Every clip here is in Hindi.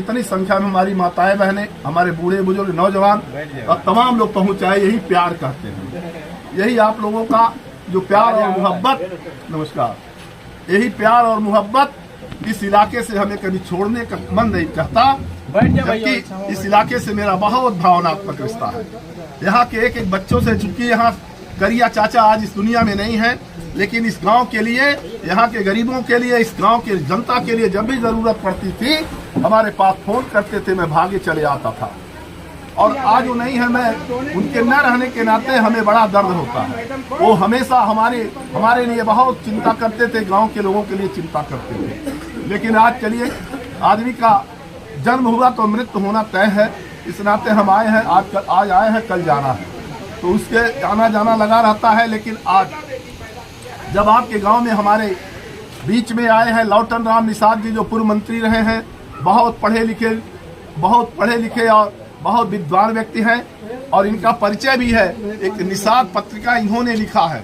इतनी संख्या में हमारी माताएं बहनें, हमारे बूढ़े बुजुर्ग, नौजवान और तमाम लोग पहुंच आए। यही प्यार कहते हैं, यही आप लोगों का जो प्यार और मोहब्बत, नमस्कार, यही प्यार और मोहब्बत इस इलाके से हमें कभी छोड़ने का मन नहीं कहता, जबकि इस इलाके से मेरा बहुत भावनात्मक रिश्ता है। यहाँ के एक एक बच्चों से, चूंकि यहाँ करिया चाचा आज इस दुनिया में नहीं है, लेकिन इस गांव के लिए, यहाँ के गरीबों के लिए, इस गांव के जनता के लिए जब भी जरूरत पड़ती थी हमारे पास फोन करते थे, मैं भागे चले आता था। और आज वो नहीं है, मैं उनके न रहने के नाते हमें बड़ा दर्द होता है। वो हमेशा हमारे लिए बहुत चिंता करते थे, गांव के लोगों के लिए चिंता करते थे। लेकिन आज चलिए, आदमी का जन्म हुआ तो मृत्यु होना तय है, इस नाते हम आए हैं। आज आए हैं, कल जाना है, तो उसके आना जाना लगा रहता है। लेकिन आज जब आपके गांव में हमारे बीच में आए हैं लौटन राम निषाद जी, जो पूर्व मंत्री रहे हैं, बहुत पढ़े लिखे और बहुत विद्वान व्यक्ति हैं, और इनका परिचय भी है। एक निषाद पत्रिका इन्होंने लिखा है,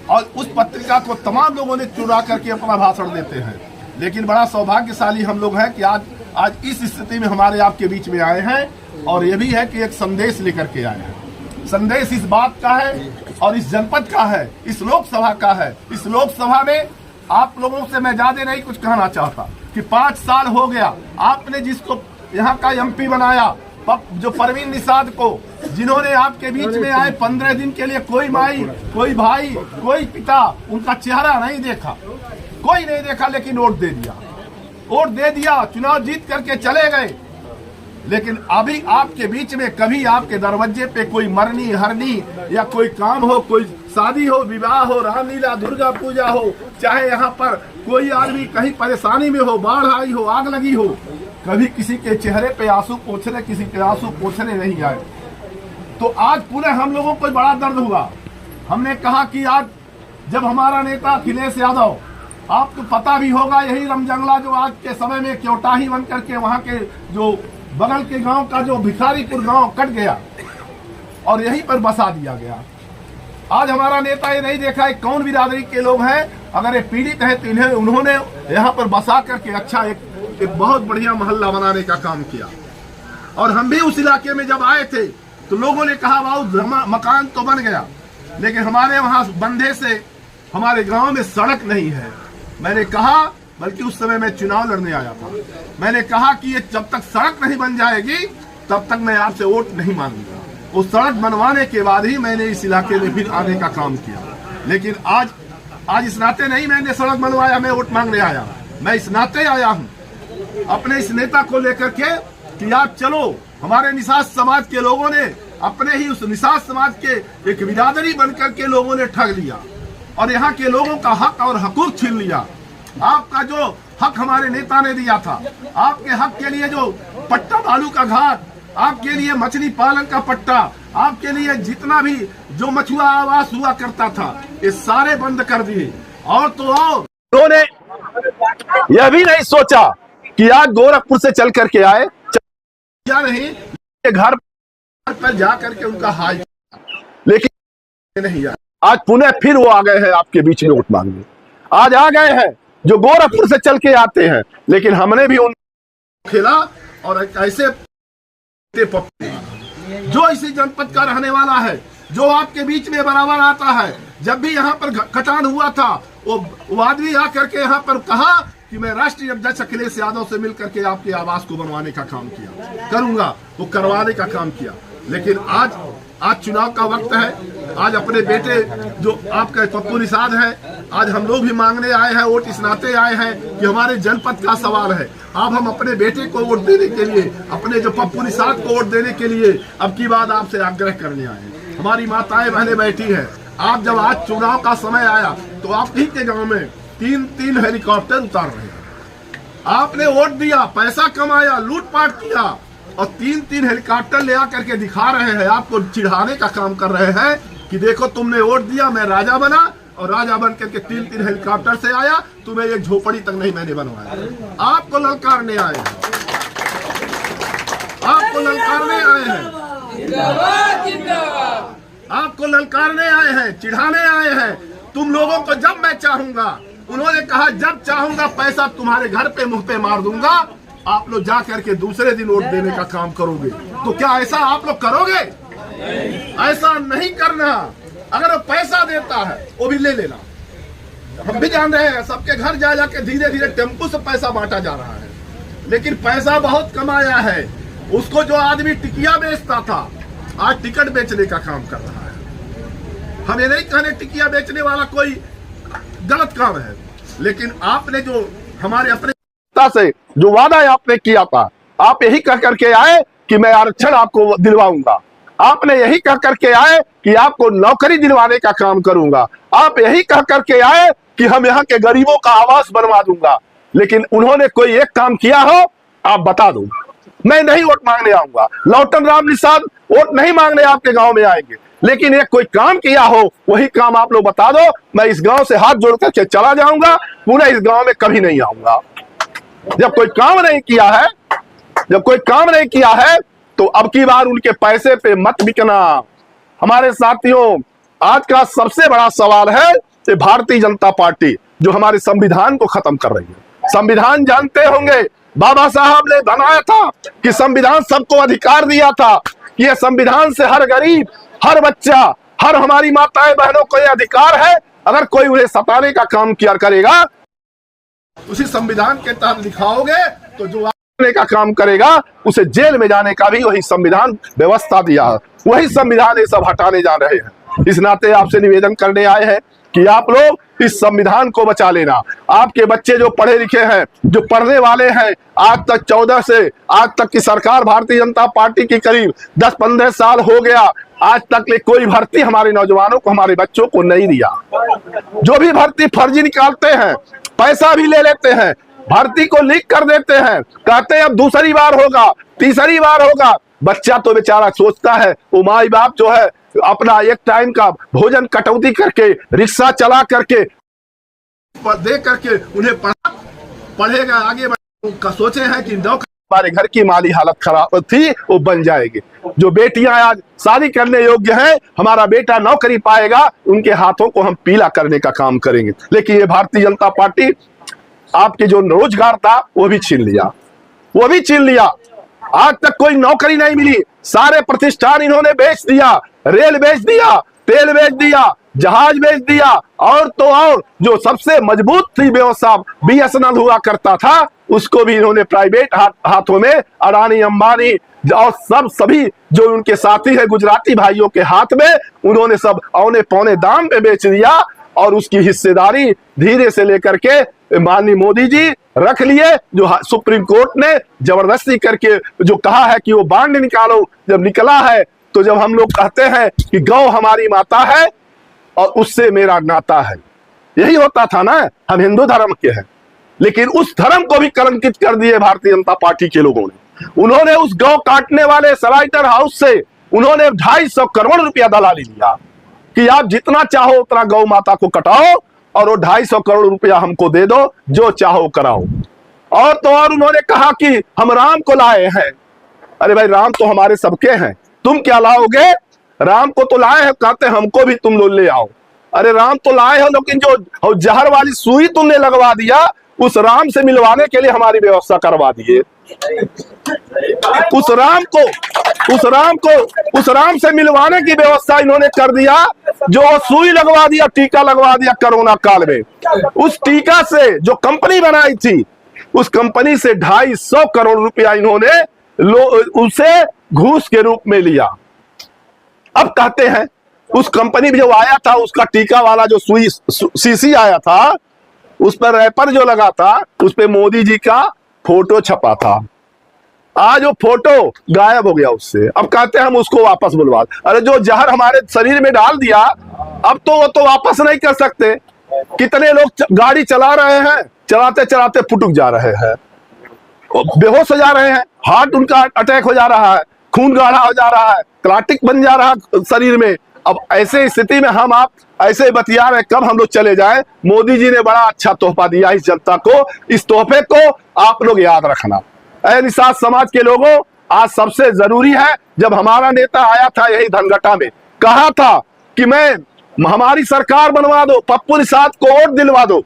और उस पत्रिका को तमाम लोगों ने चुरा करके अपना भाषण देते हैं। लेकिन बड़ा सौभाग्यशाली हम लोग हैं कि आज इस स्थिति में हमारे आपके बीच में आए हैं, और ये भी है कि एक संदेश लेकर के आए हैं। संदेश इस बात का है और इस जनपद का है, इस लोकसभा का है। इस लोकसभा में आप लोगों से मैं ज्यादा नहीं कुछ कहना चाहता कि 5 साल हो गया आपने जिसको यहाँ का एमपी बनाया, जो परवीन निषाद को, जिन्होंने आपके बीच में आए 15 दिन के लिए कोई माई, कोई भाई, कोई पिता उनका चेहरा नहीं देखा, कोई नहीं देखा, लेकिन वोट दे दिया, चुनाव जीत करके चले गए। लेकिन अभी आपके बीच में कभी आपके दरवाजे पे कोई मरनी हरनी या कोई काम हो, कोई शादी हो, विवाह हो, रामलीला, दुर्गा पूजा हो, चाहे यहाँ पर कोई आदमी कहीं परेशानी में हो, बाढ़ आई हो, आग लगी हो, कभी किसी के चेहरे पे आंसू पोंछने, किसी के आंसू पोंछने नहीं आए। तो आज पूरे हम लोगों को बड़ा दर्द हुआ। हमने कहा कि आज जब हमारा नेता अखिलेश यादव, आपको पता भी होगा, यही रमजंगला जो आज के समय में क्योटाही बन करके वहाँ के जो बगल के गांव का जो भिखारीपुर गांव कट गया और यहीं पर बसा दिया गया। आज हमारा नेता ये नहीं देखा है कौन बिरादरी के लोग हैं, अगर ये पीड़ित है तो इन्हें उन्होंने यहाँ पर बसा करके अच्छा एक बहुत बढ़िया मोहल्ला बनाने का काम किया। और हम भी उस इलाके में जब आए थे तो लोगों ने कहा वाह मकान तो बन गया, लेकिन हमारे वहाँ बंधे से हमारे गाँव में सड़क नहीं है। मैंने कहा, बल्कि उस समय मैं चुनाव लड़ने आया था, मैंने कहा कि ये जब तक सड़क नहीं बन जाएगी तब तक मैं आपसे वोट नहीं मांगूंगा। वो सड़क बनवाने के बाद ही मैंने इस इलाके में फिर आने का काम किया। लेकिन आज इस नाते नहीं मैंने सड़क बनवाया, मैं वोट मांगने आया। मैं इस नाते आया हूँ अपने इस नेता को लेकर के कि आप चलो। हमारे निषाद समाज के लोगों ने, अपने ही उस निषाद समाज के एक बिरादरी बनकर के लोगों ने ठग लिया और यहाँ के लोगों का हक और हकूक छीन लिया। आपका जो हक हमारे नेता ने दिया था, आपके हक के लिए जो पट्टा बालू का घाट, आपके लिए मछली पालन का पट्टा, आपके लिए जितना भी जो मछुआ आवास हुआ करता था, ये सारे बंद कर दिए। और तो और उन्होंने यह भी नहीं सोचा कि आज गोरखपुर से चल करके आए, या नहीं घर पर जा करके उनका हाल, लेकिन नहीं आए। आज पुणे फिर वो आ गए हैं आपके बीच में वोट मांगने। आज आ गए हैं जो गोरखपुर से चल के आते हैं, लेकिन हमने भी उन खेला और ऐसे जो इसी जनपद का रहने वाला है, जो आपके बीच में बराबर आता है। जब भी यहाँ पर कटान हुआ था, वो आदमी आकर के यहाँ पर कहा कि मैं राष्ट्रीय अध्यक्ष अखिलेश यादव से मिलकर के आपके आवास को बनवाने का काम किया, करूंगा, वो करवाने का काम किया। लेकिन आज चुनाव का वक्त है। आज अपने बेटे जो आपका पप्पू निषाद है, आज हम लोग भी मांगने आए हैं वोट, इस नाते आए हैं कि हमारे जनपद का सवाल है। अब हम अपने बेटे को वोट देने के लिए, अपने जो पप्पू निषाद को वोट देने के लिए अब की बात आपसे आग्रह करने आए हैं। हमारी माताएं बहनें बैठी हैं। आप जब आज चुनाव का समय आया तो आप ही के गाँव में 3 हेलीकॉप्टर उतार रहे हैं। आपने वोट दिया, पैसा कमाया, लूटपाट किया और 3 हेलीकॉप्टर ले आकर के दिखा रहे हैं, आपको चिढ़ाने का काम कर रहे हैं कि देखो तुमने वोट दिया, मैं राजा बना, और राजा बन करके 3 हेलीकॉप्टर से आया, तुम्हें एक झोपड़ी तक नहीं मैंने बनवाया। आपको ललकारने आए हैं, आपको ललकारने आए हैं, आपको ललकारने आए हैं, चिढ़ाने आए हैं। तुम लोगों को जब मैं चाहूंगा, उन्होंने कहा जब चाहूंगा पैसा तुम्हारे घर पे मुंह पे मार दूंगा, आप लोग जा करके दूसरे दिन वोट देने का काम करोगे। तो क्या ऐसा आप लोग करोगे? ऐसा नहीं करना। अगर वो पैसा देता है वो भी ले लेना। हम भी जान रहे हैं सबके घर जा जाके धीरे धीरे टेम्पो से पैसा बांटा जा रहा है, लेकिन पैसा बहुत कमाया है। उसको जो आदमी टिकिया बेचता था आज टिकट बेचने का काम कर रहा है। हम ये नहीं कहने टिकिया बेचने वाला कोई गलत काम है, लेकिन आपने जो हमारे अपने से जो वादा आपने किया था, आप यही कह करके आए कि मैं आरक्षण आपको दिलवाऊंगा। आपने यही कह करके आए कि आपको नौकरी दिलवाने का काम करूंगा। आप यही कह करके आए कि हम यहाँ के गरीबों का आवास बनवा दूंगा, लेकिन उन्होंने कोई एक काम किया हो आप बता दो। मैं नहीं वोट मांगने आऊंगा, लौटन राम निषाद वोट नहीं मांगने आपके गांव में आएंगे, लेकिन एक कोई काम किया हो वही काम आप लोग बता दो। मैं इस गांव से हाथ जोड़ करके चला जाऊंगा, पूरे इस गांव में कभी नहीं आऊंगा। जब कोई काम नहीं किया है, जब कोई काम नहीं किया है तो अब की बार उनके पैसे पे मत बिकना। हमारे साथियों, आज का सबसे बड़ा सवाल है कि भारतीय जनता पार्टी जो हमारे संविधान को खत्म कर रही है। संविधान जानते होंगे, बाबा साहब ने बनाया था कि संविधान सबको अधिकार दिया था कि यह संविधान से हर गरीब, हर बच्चा, हर हमारी माताएं बहनों को यह अधिकार है। अगर कोई उन्हें सताने का काम किया करेगा, उसी संविधान के तहत लिखाओगे तो जो का काम करेगा उसे जेल में जाने का भी वही संविधान व्यवस्था दिया है। वही संविधान ये सब हटाने जा रहे हैं। इस नाते आपसे निवेदन करने आए हैं कि आप लोग इस संविधान को बचा लेना। आपके बच्चे जो पढ़े लिखे हैं, जो पढ़ने वाले हैं, आज तक 14 से आज तक की सरकार भारतीय जनता पार्टी की करीब 10-15 साल हो गया, आज तक ले कोई भर्ती हमारे नौजवानों को, हमारे बच्चों को नहीं दिया। जो भी भर्ती फर्जी निकालते हैं, पैसा भी ले लेते हैं, भर्ती को लीक कर देते हैं, कहते हैं अब दूसरी बार होगा, तीसरी बार होगा। बच्चा तो बेचारा सोचता है, वो माई बाप जो है अपना एक टाइम का भोजन कटौती करके, रिक्शा चला करके, दे करके उन्हें पढ़ेगा आगे का सोचे हैं कि हमारे घर की माली हालत खराब थी वो बन जाएगी। जो बेटियां आज शादी करने योग्य हैं, हमारा बेटा नौकरी पाएगा, उनके हाथों को हम पीला करने का काम करेंगे। लेकिन ये भारतीय जनता पार्टी आपके जो रोजगार था वो भी छीन लिया, वो भी छीन लिया। आज तक कोई नौकरी नहीं मिली, सारे प्रतिष्ठान इन्होंने बेच दिया, रेल बेच दिया, तेल बेच दिया, जहाज बेच दिया, और तो और जो सबसे मजबूत थी व्यवस्था BSNL हुआ करता था उसको भी इन्होंने प्राइवेट हाथों में, अडानी अंबानी और सभी जो उनके साथी है गुजराती भाइयों के हाथ में, उन्होंने सब औने पौने दाम पे बेच दिया। और उसकी हिस्सेदारी धीरे से लेकर के माननीय मोदी जी रख लिए। जो सुप्रीम कोर्ट ने जबरदस्ती करके जो कहा है कि वो बांड निकालो, जब निकला है तो जब हम लोग कहते हैं कि गौ हमारी माता है और उससे मेरा नाता है, यही होता था ना, हम हिंदू धर्म के हैं, लेकिन उस धर्म को भी कलंकित कर दिए भारतीय जनता पार्टी के लोगों ने। उन्होंने उस गौ काटने वाले सराइटर हाउस से उन्होंने 250 करोड़ रुपया दलाली लिया कि आप जितना चाहो उतना गौ माता को कटाओ और वो 250 करोड़ रुपया हमको दे दो, जो चाहो कराओ। और तो और उन्होंने कहा कि हम राम को लाए हैं। अरे भाई, राम तो हमारे सबके हैं, तुम क्या लाओगे? राम को तो लाए हैं, कहते हमको भी तुम लोग ले आओ। अरे राम तो लाए हो, लेकिन जो जहर वाली सुई तुमने लगवा दिया, उस राम से मिलवाने के लिए हमारी व्यवस्था करवा दिए। उस राम से मिलवाने की व्यवस्था इन्होंने कर दिया, जो सुई लगवा दिया, टीका लगवा दिया कोरोना काल में। उस टीका से जो कंपनी बनाई थी, उस कंपनी से 250 करोड़ रुपया इन्होंने उसे घूस के रूप में लिया। अब कहते हैं उस कंपनी में जो आया था, उसका टीका वाला जो सुई शीशी आया था, उस पर रैपर जो लगा था, उस पर मोदी जी का फोटो छपा था। आज वो फोटो गायब हो गया उससे। अब कहते हैं हम उसको वापस बुलवा। अरे जो जहर हमारे शरीर में डाल दिया, अब तो वो तो वापस नहीं कर सकते। कितने लोग गाड़ी चला रहे हैं, चलाते चलाते फुटुक जा रहे हैं, बेहोश हो जा रहे हैं, हार्ट उनका अटैक हो जा रहा है, खून गाढ़ा हो जा रहा है, क्लाटिक बन जा रहा है शरीर में। अब ऐसे स्थिति में हम आप ऐसे बतिया रहे, कब हम लोग चले जाएं। मोदी जी ने बड़ा अच्छा तोहफा दिया इस जनता को, इस तोहफे को आप लोग याद रखना। निषाद समाज के लोगों, आज सबसे जरूरी है, जब हमारा नेता आया था यही धनघटा में, कहा था कि हमारी सरकार बनवा दो, पप्पू निषाद को वोट दिलवा दो,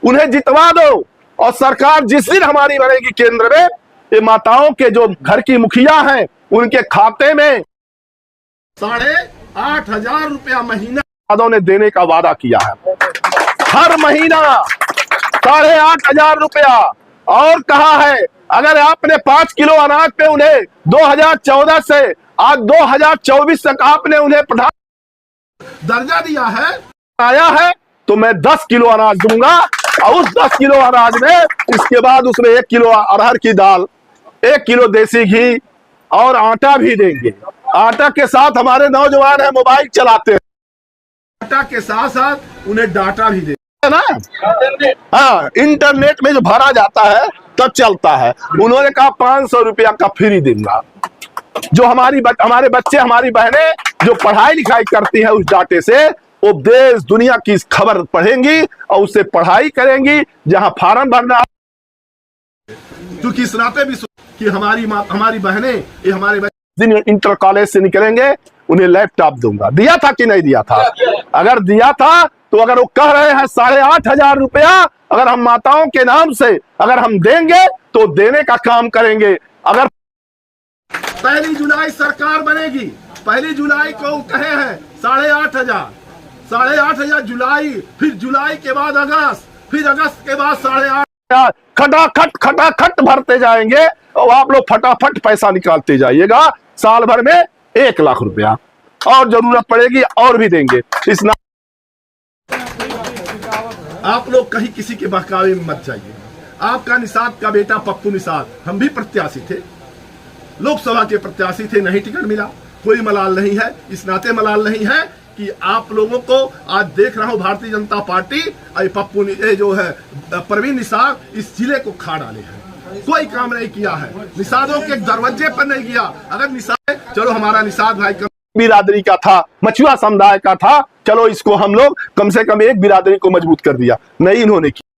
उन्हें जितवा दो, और सरकार जिस दिन हमारी बनेगी केंद्र में, ये माताओं के जो घर की मुखिया हैं उनके खाते में 8,500 रुपया महीना ने देने का वादा किया है। हर महीना 8,500 रुपया। और कहा है अगर आपने 5 किलो अनाज पे उन्हें 2014 से आज 2024 तक आपने उन्हें प्रधान दर्जा दिया है, आया है, तो मैं 10 किलो अनाज दूंगा और उस 10 किलो अनाज में इसके बाद उसमें 1 किलो अरहर की दाल, 1 किलो देसी घी और आटा भी देंगे। आटा के साथ हमारे नौजवान है मोबाइल चलाते हैं, आटा के साथ साथ उन्हें डाटा भी देंगे ना। हाँ, इंटरनेट में जो भरा जाता है तब चलता है। उन्होंने कहा 500 रुपया का फ्री दूंगा। जो हमारे बच्चे हमारी बहनें जो पढ़ाई लिखाई करती है उस डाटे से वो देश दुनिया की खबर पढ़ेंगी और उससे पढ़ाई करेंगी। जहां फार्म भरना, क्योंकि इस नाते भी कि हमारी बहनें ये हमारे दिन इंटर कॉलेज से निकलेंगे उन्हें लैपटॉप दूंगा। दिया था कि नहीं दिया था? अगर दिया था तो अगर वो कह रहे हैं 8,500 रुपया अगर हम माताओं के नाम से अगर हम देंगे तो देने का काम करेंगे। अगर 1 जुलाई सरकार बनेगी, 1 जुलाई को कहे हैं 8,500 जुलाई, फिर जुलाई के बाद अगस्त, फिर अगस्त के बाद 8,500 खटाखट भरते जाएंगे और आप लोग फटाफट पैसा निकालते जाइएगा। साल भर में 1 लाख रुपया और जरूरत पड़ेगी और भी देंगे। इस आप लोग कहीं किसी के बहकावे में मत जाइए। आपका निषाद का बेटा पप्पू निषाद, हम भी प्रत्याशी थे, लोकसभा के प्रत्याशी थे, नहीं टिकट मिला। कोई मलाल नहीं है, इस नाते मलाल नहीं है कि आप लोगों को आज देख रहा हूं भारतीय जनता पार्टी पप्पू जो है प्रवीण निषाद इस जिले को खा डाले हैं। कोई काम नहीं किया है, निषादों के दरवाजे पर नहीं गया। अगर निषाद, चलो हमारा निषाद भाई बिरादरी का था, मछुआ समुदाय का था, चलो इसको हम लोग कम से कम एक बिरादरी को मजबूत कर दिया, नहीं इन्होंने किया।